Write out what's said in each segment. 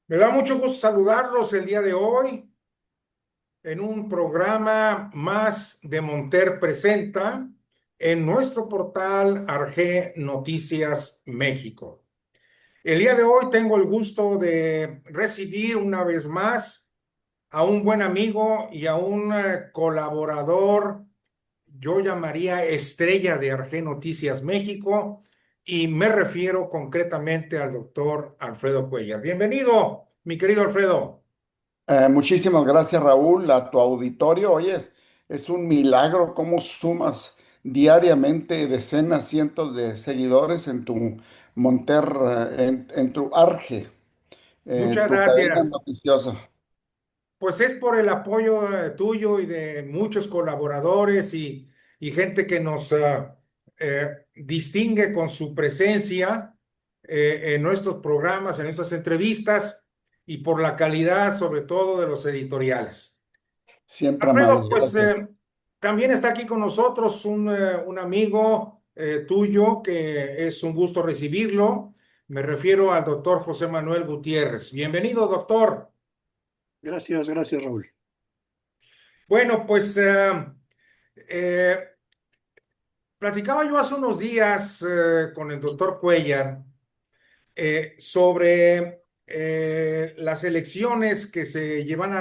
Me da mucho gusto saludarlos el día de hoy en un programa más de Monter Presenta en nuestro portal Arge Noticias México. El día de hoy tengo el gusto de recibir una vez más a un buen amigo y a un colaborador, yo llamaría estrella de Arge Noticias México, y me refiero concretamente al doctor Alfredo Cuellar. Bienvenido, mi querido Alfredo. Muchísimas gracias, Raúl, a tu auditorio. Oye, es un milagro cómo sumas diariamente decenas, cientos de seguidores en tu Monter, en tu Arge, Muchas tu cadena gracias. noticiosa. Pues es por el apoyo tuyo y de muchos colaboradores y gente que nos distingue con su presencia en nuestros programas, en nuestras entrevistas y por la calidad, sobre todo, de los editoriales. Siempre Alfredo, amables, pues gracias. también está aquí con nosotros un amigo tuyo que es un gusto recibirlo. Me refiero al doctor José Manuel Gutiérrez. Bienvenido, doctor. Gracias, gracias, Raúl. Bueno, pues eh, platicaba yo hace unos días con el doctor Cuellar sobre las elecciones que se llevan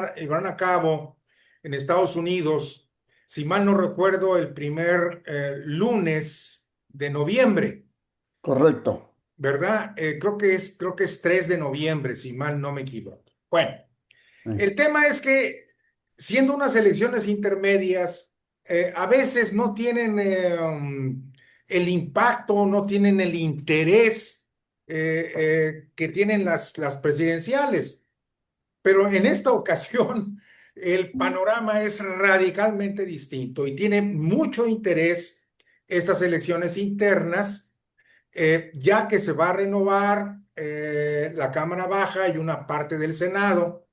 a cabo en Estados Unidos, si mal no recuerdo, el primer lunes de noviembre, Correcto. ¿verdad? Creo que es 3 de noviembre, si mal no me equivoco. Bueno. Sí. El tema es que, siendo unas elecciones intermedias, a veces no tienen el impacto, no tienen el interés que tienen las presidenciales. Pero en esta ocasión, el panorama es radicalmente distinto y tiene mucho interés estas elecciones internas, ya que se va a renovar la Cámara Baja y una parte del Senado,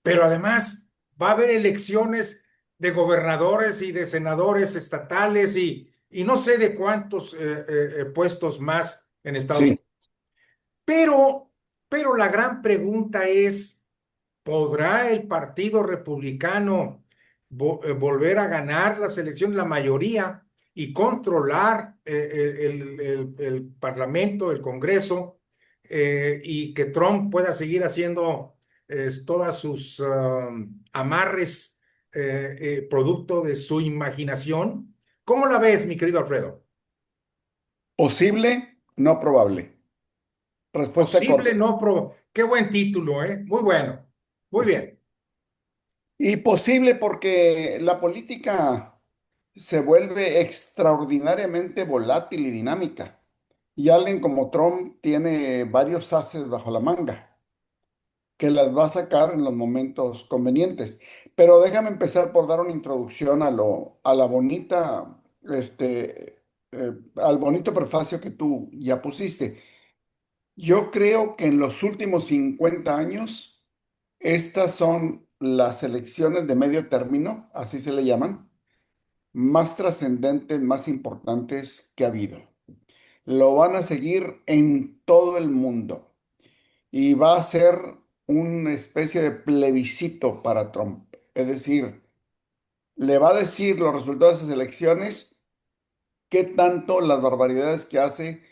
pero además va a haber elecciones de gobernadores y de senadores estatales y no sé de cuántos puestos más en Estados Sí. Unidos. Pero, pero la gran pregunta es, ¿podrá el Partido Republicano volver a ganar las elecciones, la mayoría, y controlar el Parlamento, el Congreso, y que Trump pueda seguir haciendo todas sus amarres producto de su imaginación? ¿Cómo la ves, mi querido Alfredo? Posible, no probable. Respuesta Posible, corta. no, qué buen título, ¿eh? Muy bueno, muy bien. Y posible porque la política se vuelve extraordinariamente volátil y dinámica. Y alguien como Trump tiene varios ases bajo la manga que las va a sacar en los momentos convenientes. Pero déjame empezar por dar una introducción a la bonita, al bonito prefacio que tú ya pusiste. Yo creo que en los últimos 50 años, estas son las elecciones de medio término, así se le llaman, más trascendentes, más importantes que ha habido. Lo van a seguir en todo el mundo y va a ser una especie de plebiscito para Trump. Es decir, le va a decir los resultados de esas elecciones qué tanto las barbaridades que hace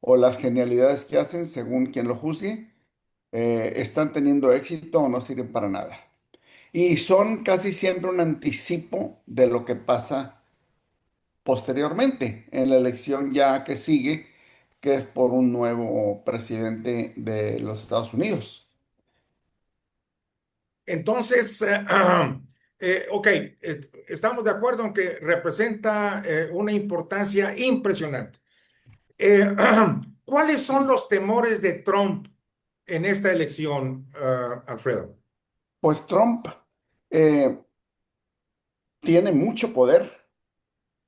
o las genialidades que hacen, según quien lo juzgue, están teniendo éxito o no sirven para nada. Y son casi siempre un anticipo de lo que pasa posteriormente en la elección ya que sigue, que es por un nuevo presidente de los Estados Unidos. Entonces, ok, estamos de acuerdo en que representa una importancia impresionante. Eh, ¿Cuáles son los temores de Trump en esta elección, Alfredo? Pues Trump eh, tiene mucho poder,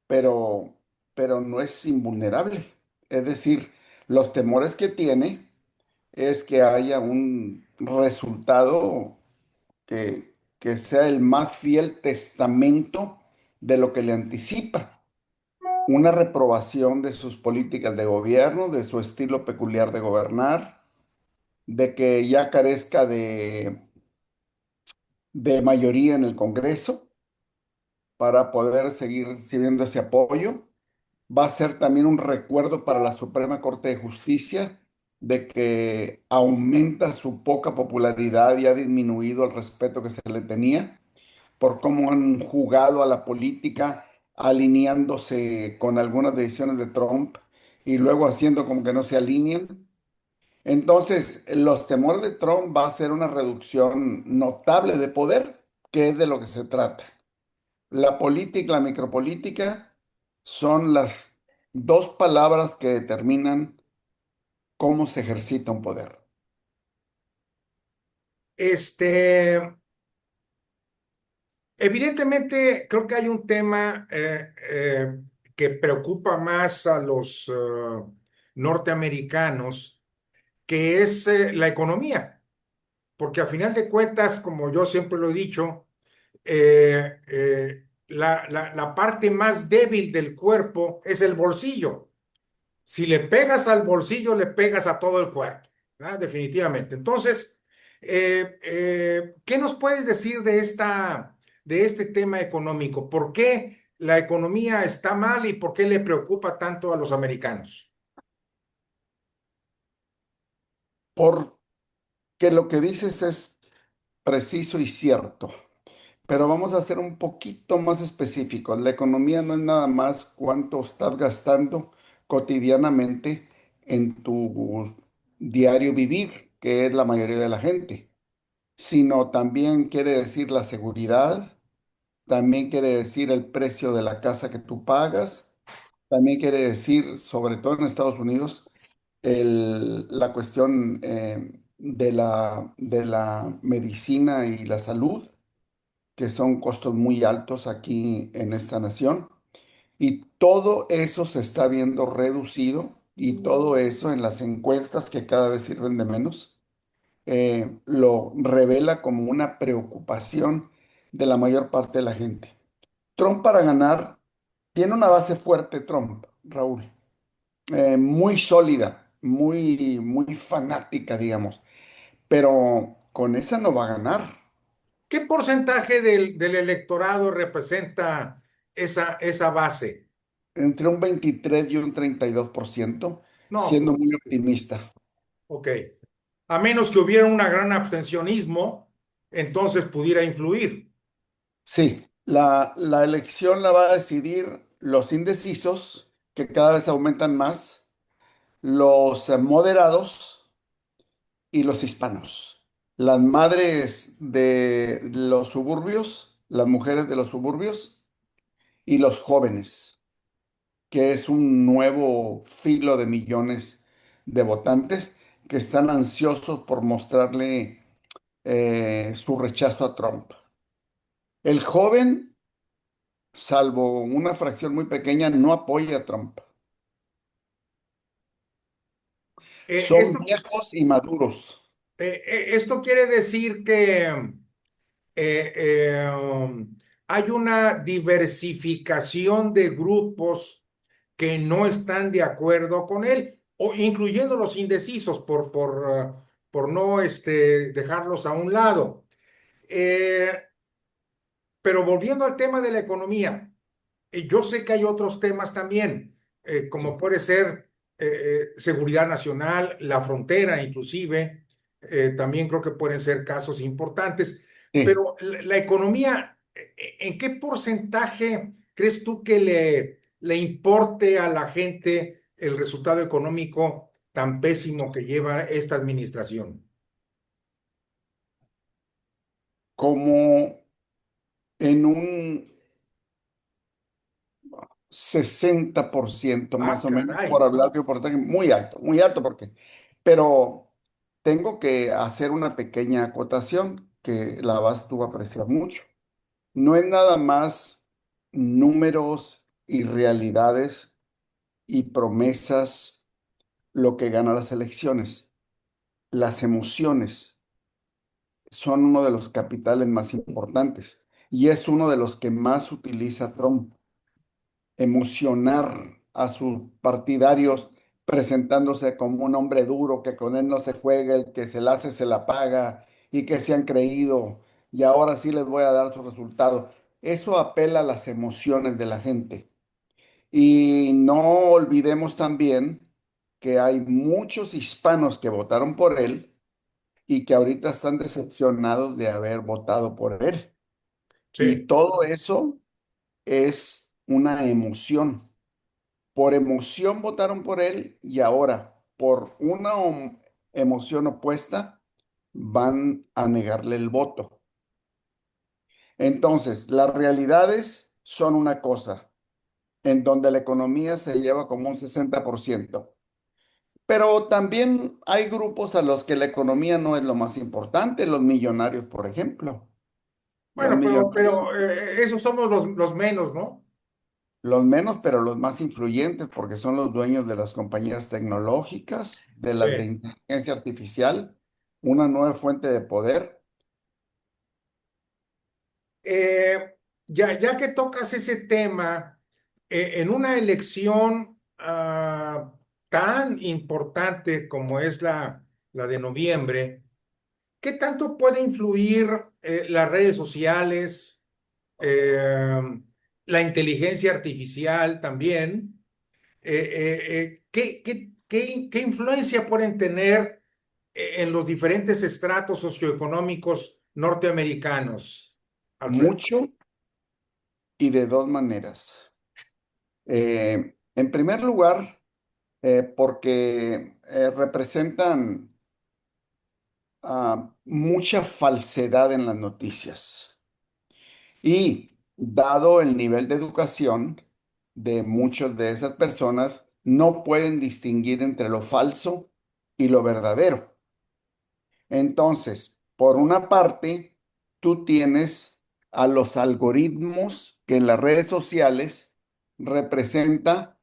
pero, pero no es invulnerable. Es decir, los temores que tiene es que haya un resultado que sea el más fiel testamento de lo que le anticipa. Una reprobación de sus políticas de gobierno, de su estilo peculiar de gobernar, de que ya carezca de mayoría en el Congreso para poder seguir recibiendo ese apoyo. Va a ser también un recuerdo para la Suprema Corte de Justicia de que aumenta su poca popularidad y ha disminuido el respeto que se le tenía por cómo han jugado a la política, alineándose con algunas decisiones de Trump y luego haciendo como que no se alinean. Entonces, los temores de Trump va a ser una reducción notable de poder, que es de lo que se trata. La política y la micropolítica son las dos palabras que determinan cómo se ejercita un poder. Este, Evidentemente, creo que hay un tema que preocupa más a los norteamericanos, que es la economía, porque a final de cuentas, como yo siempre lo he dicho, la parte más débil del cuerpo es el bolsillo. Si le pegas al bolsillo, le pegas a todo el cuerpo, ¿verdad? Definitivamente. Entonces, ¿qué nos puedes decir de este tema económico? ¿Por qué la economía está mal y por qué le preocupa tanto a los americanos? Porque lo que dices es preciso y cierto, pero vamos a ser un poquito más específicos. La economía no es nada más cuánto estás gastando cotidianamente en tu diario vivir, que es la mayoría de la gente, sino también quiere decir la seguridad, también quiere decir el precio de la casa que tú pagas, también quiere decir, sobre todo en Estados Unidos, la cuestión de la medicina y la salud, que son costos muy altos aquí en esta nación. Y todo eso se está viendo reducido y todo eso en las encuestas que cada vez sirven de menos, lo revela como una preocupación de la mayor parte de la gente. Trump para ganar tiene una base fuerte, Trump, Raúl, muy sólida, muy fanática, digamos, pero con esa no va a ganar. ¿Qué porcentaje del electorado representa esa base? Entre un 23 y un 32%, No, siendo pues, muy optimista. ok. A menos que hubiera un gran abstencionismo, entonces pudiera influir. Sí, la elección la va a decidir los indecisos, que cada vez aumentan más, los moderados y los hispanos. Las madres de los suburbios, las mujeres de los suburbios y los jóvenes, que es un nuevo filo de millones de votantes que están ansiosos por mostrarle su rechazo a Trump. El joven, salvo una fracción muy pequeña, no apoya a Trump. Son Esto, viejos y maduros. esto quiere decir que hay una diversificación de grupos que no están de acuerdo con él, o incluyendo los indecisos, por no dejarlos a un lado. Eh, pero volviendo al tema de la economía, yo sé que hay otros temas también, como Sí, puede ser seguridad nacional, la frontera inclusive, también creo que pueden ser casos importantes, sí. pero la economía, ¿en qué porcentaje crees tú que le importe a la gente el resultado económico tan pésimo que lleva esta administración? Como en un 60% Ah, más o menos, por caray. hablar de un porcentaje muy alto porque, pero tengo que hacer una pequeña acotación que la vas tú a apreciar mucho. No es nada más números y realidades y promesas lo que gana las elecciones. Las emociones son uno de los capitales más importantes y es uno de los que más utiliza Trump. Emocionar a sus partidarios presentándose como un hombre duro, que con él no se juega, el que se la hace se la paga y que se han creído y ahora sí les voy a dar su resultado. Eso apela a las emociones de la gente. Y no olvidemos también que hay muchos hispanos que votaron por él y que ahorita están decepcionados de haber votado por él. Y Sí. todo eso es una emoción. Por emoción votaron por él y ahora por una emoción opuesta van a negarle el voto. Entonces, las realidades son una cosa, en donde la economía se lleva como un 60%. Pero también hay grupos a los que la economía no es lo más importante, los millonarios, por ejemplo. Los Bueno, millonarios, esos somos los menos, ¿no? los menos, pero los más influyentes, porque son los dueños de las compañías tecnológicas, de Sí. las de inteligencia artificial, una nueva fuente de poder. Eh, ya que tocas ese tema, en una elección tan importante como es la de noviembre, ¿qué tanto puede influir las redes sociales, eh, la inteligencia artificial también? ¿Qué influencia pueden tener en los diferentes estratos socioeconómicos norteamericanos, Alfredo? Mucho y de dos maneras. En primer lugar, porque representan mucha falsedad en las noticias. Y dado el nivel de educación de muchas de esas personas, no pueden distinguir entre lo falso y lo verdadero. Entonces, por una parte, tú tienes a los algoritmos que en las redes sociales representa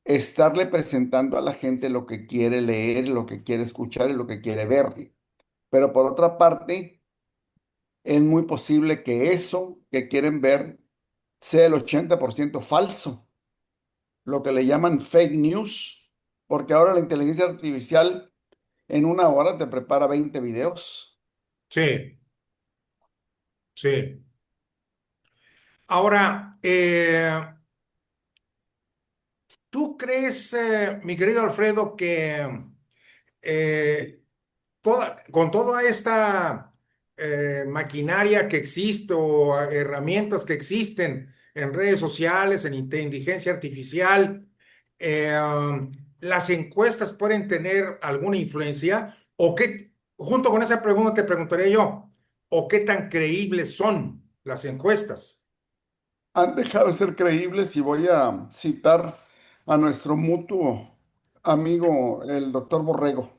estarle presentando a la gente lo que quiere leer, lo que quiere escuchar y lo que quiere ver. Pero por otra parte, es muy posible que eso que quieren ver sea el 80% falso, lo que le llaman fake news, porque ahora la inteligencia artificial en una hora te prepara 20 videos. Sí, sí. Ahora, ¿tú crees, mi querido Alfredo, que eh, con toda esta maquinaria que existe o herramientas que existen en redes sociales, en inteligencia artificial, eh, las encuestas pueden tener alguna influencia? ¿O qué, junto con esa pregunta te preguntaré yo, ¿o qué tan creíbles son las encuestas? Han dejado de ser creíbles y voy a citar a nuestro mutuo amigo, el doctor Borrego.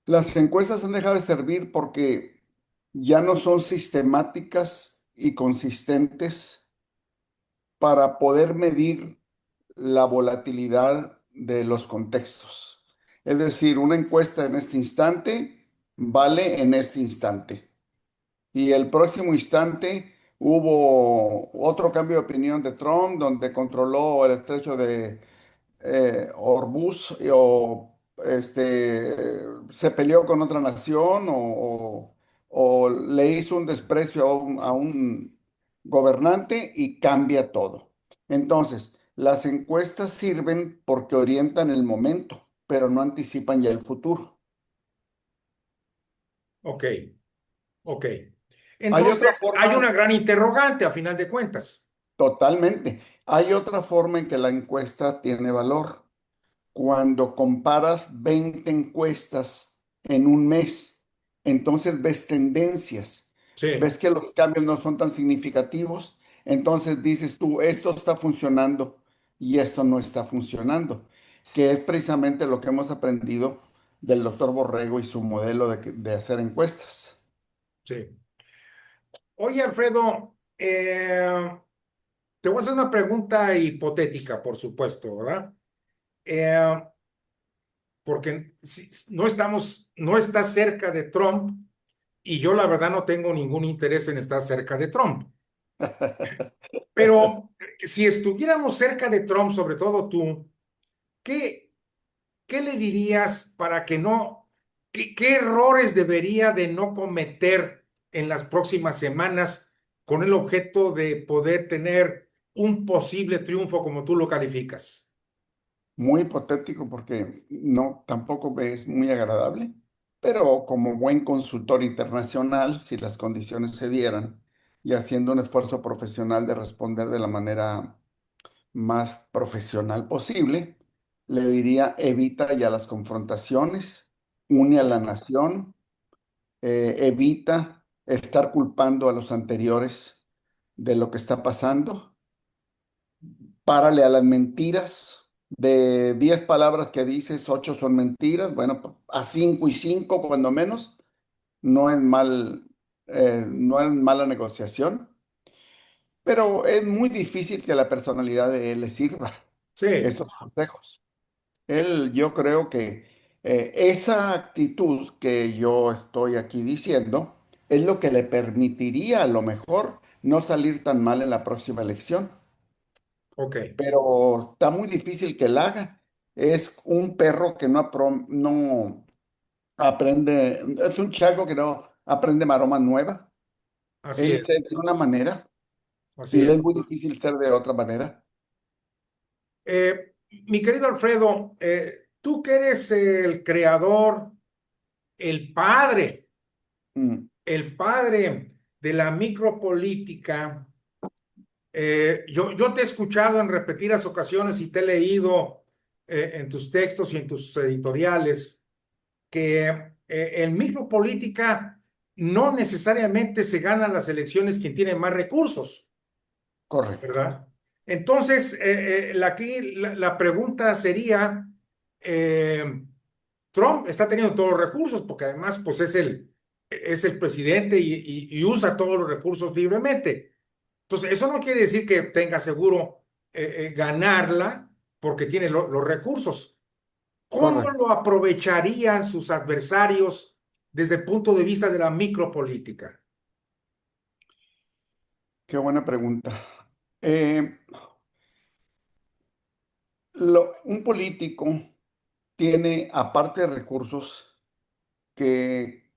Las encuestas han dejado de servir porque ya no son sistemáticas y consistentes para poder medir la volatilidad de los contextos. Es decir, una encuesta en este instante vale en este instante. Y el próximo instante hubo otro cambio de opinión de Trump, donde controló el estrecho de Hormuz se peleó con otra nación o le hizo un desprecio a un gobernante y cambia todo. Entonces, las encuestas sirven porque orientan el momento, pero no anticipan ya el futuro. Ok, ok. Hay otra Entonces, hay forma. una gran interrogante a final de cuentas. Totalmente. Hay otra forma en que la encuesta tiene valor. Cuando comparas 20 encuestas en un mes, entonces ves tendencias, Sí, ves que los cambios no son tan significativos, entonces dices tú, esto está funcionando y esto no está funcionando, que es precisamente lo que hemos aprendido del doctor Borrego y su modelo de hacer encuestas. sí. Oye, Alfredo, te voy a hacer una pregunta hipotética, por supuesto, ¿verdad? Eh, Porque no está cerca de Trump y yo la verdad no tengo ningún interés en estar cerca de Trump. Pero si estuviéramos cerca de Trump, sobre todo tú, ¿qué, qué le dirías para que no, qué errores debería de no cometer en las próximas semanas con el objeto de poder tener un posible triunfo como tú lo calificas? Muy hipotético porque no, tampoco es muy agradable, pero como buen consultor internacional, si las condiciones se dieran y haciendo un esfuerzo profesional de responder de la manera más profesional posible, le diría evita ya las confrontaciones, une a la nación, evita estar culpando a los anteriores de lo que está pasando. Párale a las mentiras. De 10 palabras que dices, 8 son mentiras. Bueno, a 5 y 5 cuando menos. No es no es mala negociación. Pero es muy difícil que la personalidad de él le sirva Sí, esos consejos. Yo creo que esa actitud que yo estoy aquí diciendo es lo que le permitiría a lo mejor no salir tan mal en la próxima elección. ok, Pero está muy difícil que la haga. Es un perro que no aprende, es un chango que no aprende maroma nueva. así Él es, se de una manera y así le es es. muy difícil ser de otra manera. Mi querido Alfredo, tú que eres el creador, el padre, Mm, el padre de la micropolítica. Yo te he escuchado en repetidas ocasiones y te he leído en tus textos y en tus editoriales que en micropolítica no necesariamente se ganan las elecciones quien tiene más recursos, correcto, ¿verdad? Entonces, aquí la pregunta sería, eh, Trump está teniendo todos los recursos porque además pues es el presidente y usa todos los recursos libremente. Entonces, eso no quiere decir que tenga seguro ganarla porque tiene los recursos. ¿Cómo correcto. lo aprovecharían sus adversarios desde el punto de vista de la micropolítica? Qué buena pregunta. Un político tiene, aparte de recursos, que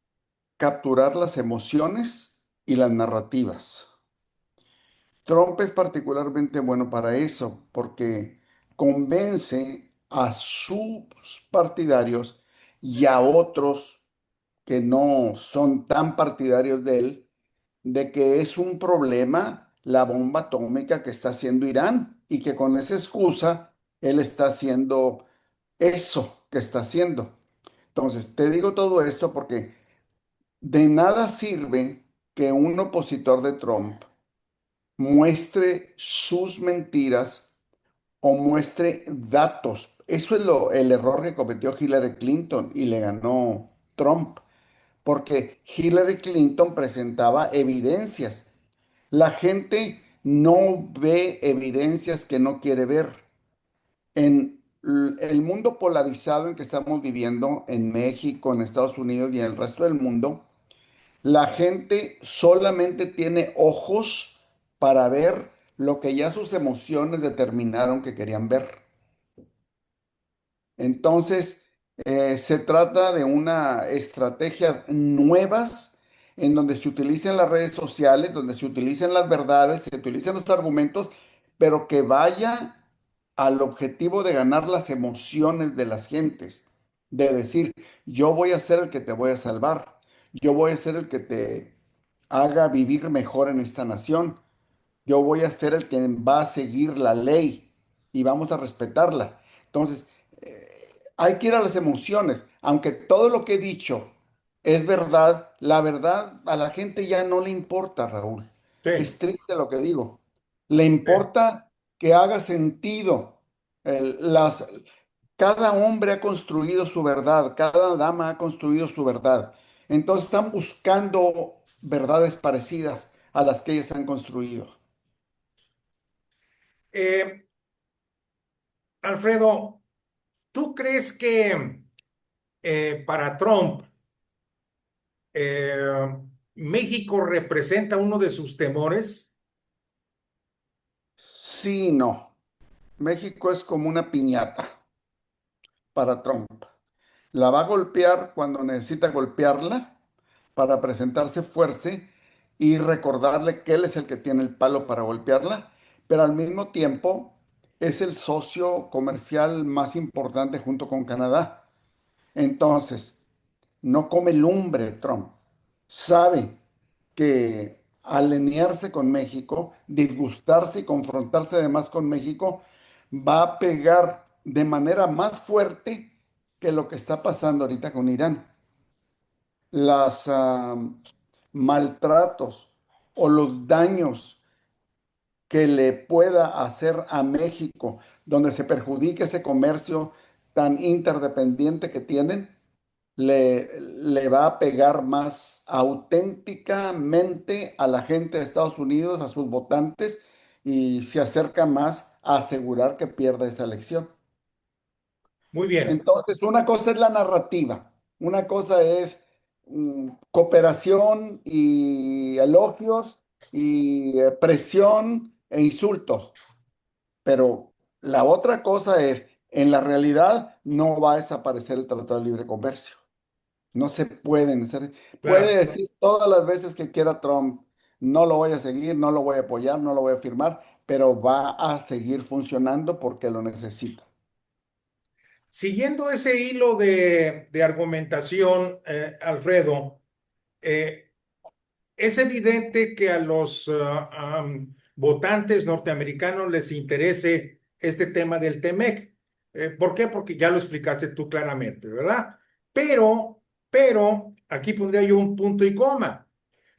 capturar las emociones y las narrativas. Trump es particularmente bueno para eso porque convence a sus partidarios y a otros que no son tan partidarios de él de que es un problema la bomba atómica que está haciendo Irán y que con esa excusa él está haciendo eso que está haciendo. Entonces, te digo todo esto porque de nada sirve que un opositor de Trump muestre sus mentiras o muestre datos. Eso es el error que cometió Hillary Clinton y le ganó Trump, porque Hillary Clinton presentaba evidencias. La gente no ve evidencias que no quiere ver. En el mundo polarizado en que estamos viviendo, en México, en Estados Unidos y en el resto del mundo, la gente solamente tiene ojos para ver lo que ya sus emociones determinaron que querían ver. Entonces, se trata de una estrategia nuevas en donde se utilizan las redes sociales, donde se utilizan las verdades, se utilizan los argumentos, pero que vaya al objetivo de ganar las emociones de las gentes, de decir, yo voy a ser el que te voy a salvar, yo voy a ser el que te haga vivir mejor en esta nación. Yo voy a ser el que va a seguir la ley y vamos a respetarla. Entonces, hay que ir a las emociones. Aunque todo lo que he dicho es verdad, la verdad a la gente ya no le importa, Raúl. Sí, Es triste lo que digo. Le sí. importa que haga sentido. Cada hombre ha construido su verdad, cada dama ha construido su verdad. Entonces están buscando verdades parecidas a las que ellas han construido. Eh, Alfredo, ¿tú crees que para Trump México representa uno de sus temores? Sí, no. México es como una piñata. para Trump. La va a golpear cuando necesita golpearla para presentarse fuerte y recordarle que él es el que tiene el palo para golpearla, pero al mismo tiempo es el socio comercial más importante junto con Canadá. Entonces, no come lumbre Trump. Sabe que al alinearse con México, disgustarse y confrontarse además con México, va a pegar de manera más fuerte que lo que está pasando ahorita con Irán. Las maltratos o los daños que le pueda hacer a México, donde se perjudique ese comercio tan interdependiente que tienen, le va a pegar más auténticamente a la gente de Estados Unidos, a sus votantes, y se acerca más a asegurar que pierda esa elección. Muy bien. Entonces, una cosa es la narrativa, una cosa es cooperación y elogios y presión e insultos, pero la otra cosa es, en la realidad no va a desaparecer el Tratado de Libre Comercio. No se pueden hacer. Puede Claro. decir todas las veces que quiera Trump, no lo voy a seguir, no lo voy a apoyar, no lo voy a firmar, pero va a seguir funcionando porque lo necesita. Siguiendo ese hilo de argumentación, Alfredo, eh, es evidente que a los votantes norteamericanos les interese este tema del TEMEC. ¿Por qué? Porque ya lo explicaste tú claramente, ¿verdad? Pero, aquí pondría yo un punto y coma.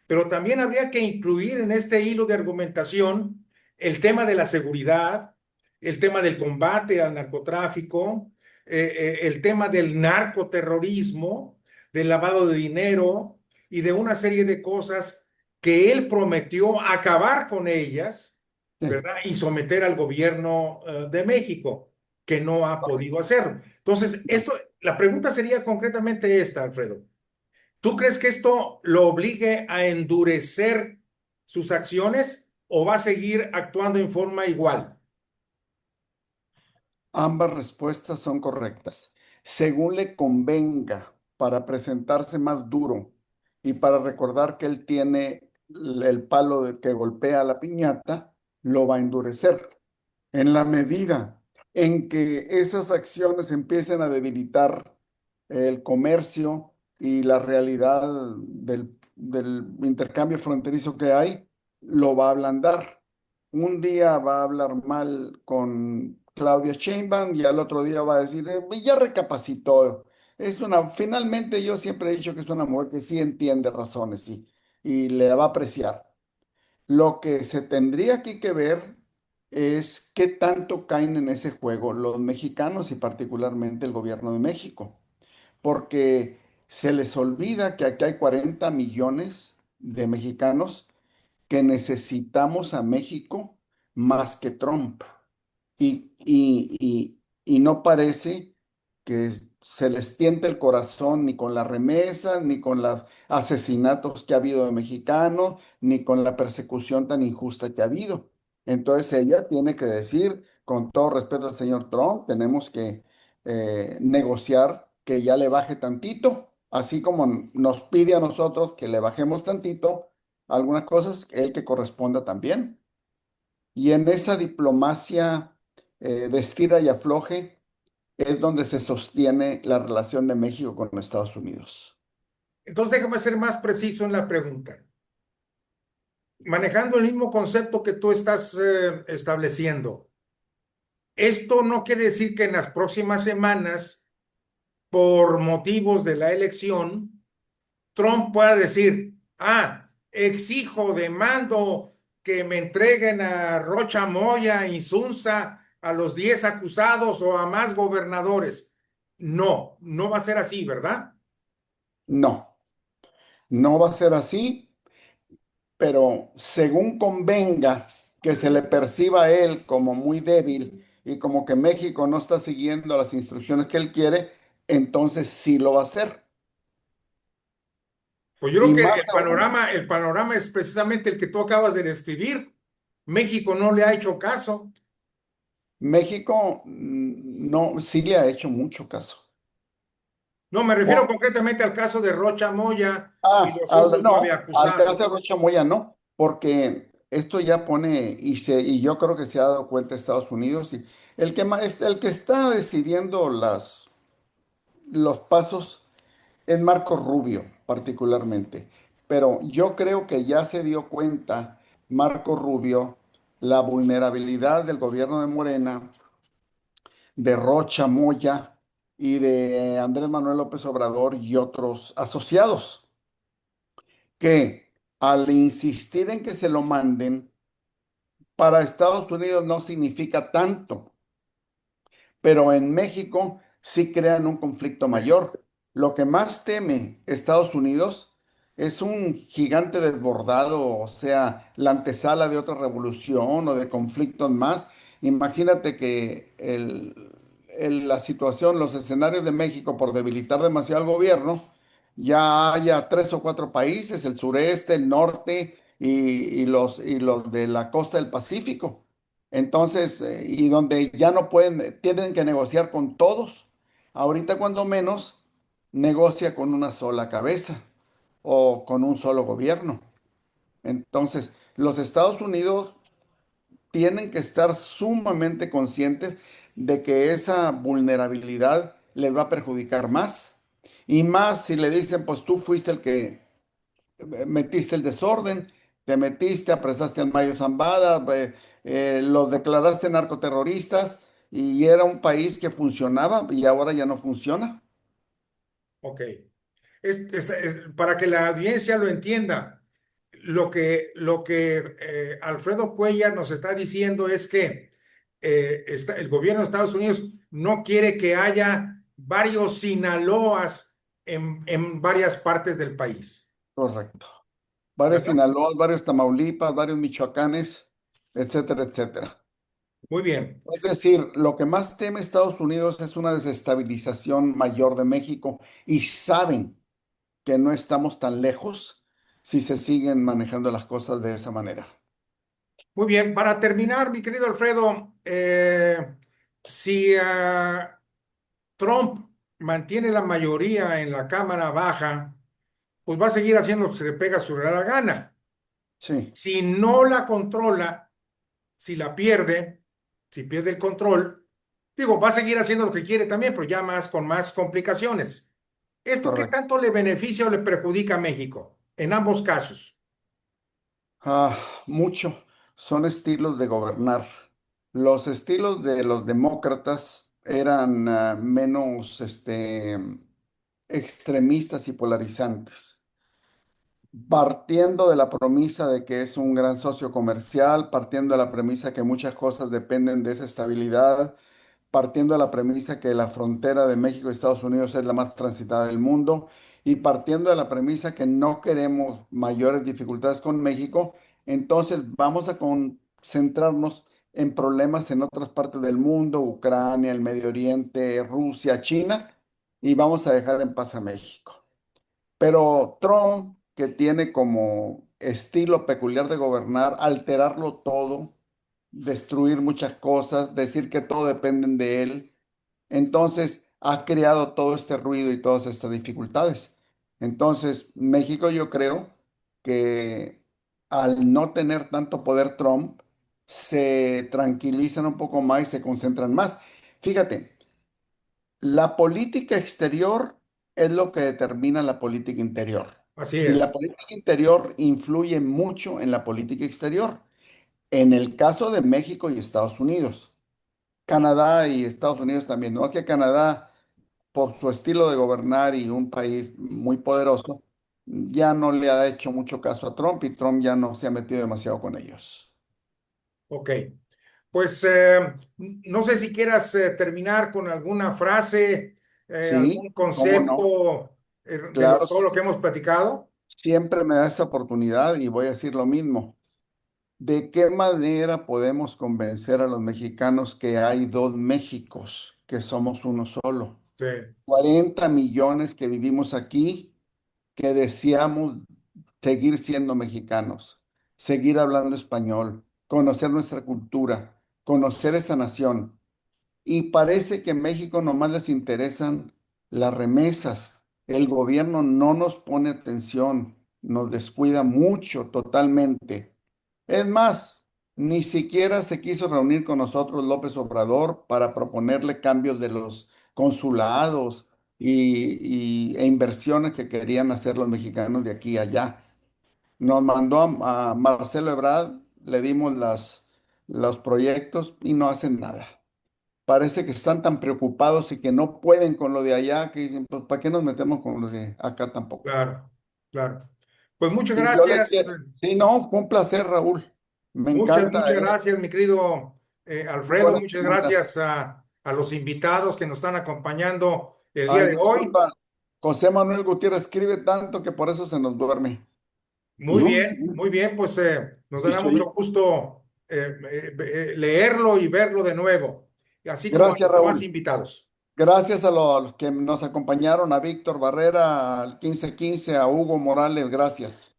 Pero también habría que incluir en este hilo de argumentación el tema de la seguridad, el tema del combate al narcotráfico, el tema del narcoterrorismo, del lavado de dinero y de una serie de cosas que él prometió acabar con ellas, Sí. ¿verdad? Y someter al gobierno de México, que no ha podido hacerlo. Entonces, la pregunta sería concretamente esta, Alfredo. ¿Tú crees que esto lo obligue a endurecer sus acciones o va a seguir actuando en forma igual? Ambas respuestas son correctas. Según le convenga para presentarse más duro y para recordar que él tiene el palo que golpea la piñata, lo va a endurecer. En la medida en que esas acciones empiecen a debilitar el comercio y la realidad del intercambio fronterizo que hay, lo va a ablandar. Un día va a hablar mal con Claudia Sheinbaum y al otro día va a decir, ya recapacitó. Finalmente yo siempre he dicho que es una mujer que sí entiende razones, sí, y le va a apreciar. Lo que se tendría aquí que ver es qué tanto caen en ese juego los mexicanos y particularmente el gobierno de México, porque se les olvida que aquí hay 40 millones de mexicanos que necesitamos a México más que Trump y no parece que se les tiente el corazón ni con las remesas, ni con los asesinatos que ha habido de mexicanos, ni con la persecución tan injusta que ha habido. Entonces ella tiene que decir, con todo respeto al señor Trump, tenemos que negociar que ya le baje tantito, así como nos pide a nosotros que le bajemos tantito algunas cosas, él que corresponda también. Y en esa diplomacia de estira y afloje es donde se sostiene la relación de México con Estados Unidos. Entonces, déjame ser más preciso en la pregunta. Manejando el mismo concepto que tú estás estableciendo, esto no quiere decir que en las próximas semanas, por motivos de la elección, Trump pueda decir, exijo, demando que me entreguen a Rocha Moya, Insunza, a los 10 acusados o a más gobernadores. No, no va a ser así, ¿verdad? No, no va a ser así, pero según convenga que se le perciba a él como muy débil y como que México no está siguiendo las instrucciones que él quiere, entonces sí lo va a hacer. Pues yo creo Y que más aún, el panorama es precisamente el que tú acabas de describir. México no le ha hecho caso. México no, sí le ha hecho mucho caso. No, me refiero Por- concretamente al caso de Rocha Moya y los al, otros nueve no, al acusados. caso de Rocha Moya no, porque esto ya pone, y yo creo que se ha dado cuenta Estados Unidos, y el que está decidiendo los pasos es Marco Rubio, particularmente. Pero yo creo que ya se dio cuenta Marco Rubio la vulnerabilidad del gobierno de Morena, de Rocha Moya y de Andrés Manuel López Obrador y otros asociados, que al insistir en que se lo manden, para Estados Unidos no significa tanto, pero en México sí crean un conflicto mayor. Lo que más teme Estados Unidos es un gigante desbordado, o sea, la antesala de otra revolución o de conflictos más. Imagínate que la situación, los escenarios de México por debilitar demasiado al gobierno, ya haya tres o cuatro países, el sureste, el norte y los de la costa del Pacífico. Entonces, y donde ya no pueden, tienen que negociar con todos. Ahorita cuando menos, negocia con una sola cabeza o con un solo gobierno. Entonces, los Estados Unidos tienen que estar sumamente conscientes de que esa vulnerabilidad les va a perjudicar más. Y más si le dicen, pues tú fuiste el que metiste el desorden, te metiste, apresaste al Mayo Zambada, los declaraste narcoterroristas y era un país que funcionaba y ahora ya no funciona. Ok. Para que la audiencia lo entienda, lo que Alfredo Cuellar nos está diciendo es que el gobierno de Estados Unidos no quiere que haya varios Sinaloas en varias partes del país, Correcto. Varios ¿verdad? Sinaloa, varios Tamaulipas, varios Michoacanes, etcétera, etcétera. Muy bien. Es decir, lo que más teme Estados Unidos es una desestabilización mayor de México y saben que no estamos tan lejos si se siguen manejando las cosas de esa manera. Muy bien. Para terminar, mi querido Alfredo, si Trump mantiene la mayoría en la Cámara Baja, pues va a seguir haciendo lo que se le pega a su real gana. Sí, Si no la controla, si la pierde, si pierde el control, digo, va a seguir haciendo lo que quiere también, pero ya más con más complicaciones. ¿Esto qué correcto. tanto le beneficia o le perjudica a México? En ambos casos. Ah, mucho. Son estilos de gobernar. Los estilos de los demócratas eran menos extremistas y polarizantes, partiendo de la premisa de que es un gran socio comercial, partiendo de la premisa que muchas cosas dependen de esa estabilidad, partiendo de la premisa que la frontera de México y Estados Unidos es la más transitada del mundo y partiendo de la premisa que no queremos mayores dificultades con México, entonces vamos a concentrarnos en problemas en otras partes del mundo, Ucrania, el Medio Oriente, Rusia, China, y vamos a dejar en paz a México. Pero Trump, que tiene como estilo peculiar de gobernar, alterarlo todo, destruir muchas cosas, decir que todo depende de él, entonces ha creado todo este ruido y todas estas dificultades. Entonces, México yo creo que al no tener tanto poder Trump, se tranquilizan un poco más y se concentran más. Fíjate, la política exterior es lo que determina la política interior. Así Y la es. política interior influye mucho en la política exterior. En el caso de México y Estados Unidos. Canadá y Estados Unidos también. No que Canadá, por su estilo de gobernar y un país muy poderoso, ya no le ha hecho mucho caso a Trump y Trump ya no se ha metido demasiado con ellos. Ok. Pues no sé si quieras terminar con alguna frase, Sí, algún cómo no. concepto de Claro, todo lo que hemos platicado. siempre me da esa oportunidad y voy a decir lo mismo. ¿De qué manera podemos convencer a los mexicanos que hay dos Méxicos, que somos uno solo? Sí. 40 millones que vivimos aquí, que deseamos seguir siendo mexicanos, seguir hablando español, conocer nuestra cultura, conocer esa nación. y parece que en México nomás les interesan las remesas. El gobierno no nos pone atención, nos descuida mucho totalmente. Es más, ni siquiera se quiso reunir con nosotros López Obrador para proponerle cambios de los consulados e inversiones que querían hacer los mexicanos de aquí a allá. Nos mandó a Marcelo Ebrard, le dimos los proyectos y no hacen nada. Parece que están tan preocupados y que no pueden con lo de allá que dicen, pues, ¿para qué nos metemos con los de acá tampoco? Claro, claro. Pues muchas Y yo le gracias. quiero. Sí, no, fue un placer, Raúl. Me encanta, Muchas gracias, mi querido muy Alfredo. buenas Muchas preguntas. gracias a los invitados que nos están acompañando el día Ay, de hoy. disculpa, José Manuel Gutiérrez escribe tanto que por eso se nos duerme. No, Muy bien, pues nos aquí dará mucho estoy. gusto leerlo y verlo de nuevo, así como a Gracias, los demás Raúl. invitados. Gracias a los que nos acompañaron, a Víctor Barrera, al 1515, a Hugo Morales, gracias.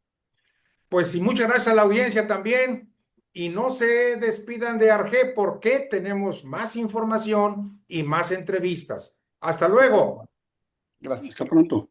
Pues y muchas gracias a la audiencia también. Y no se despidan de Arge porque tenemos más información y más entrevistas. Hasta luego. Gracias. Hasta pronto.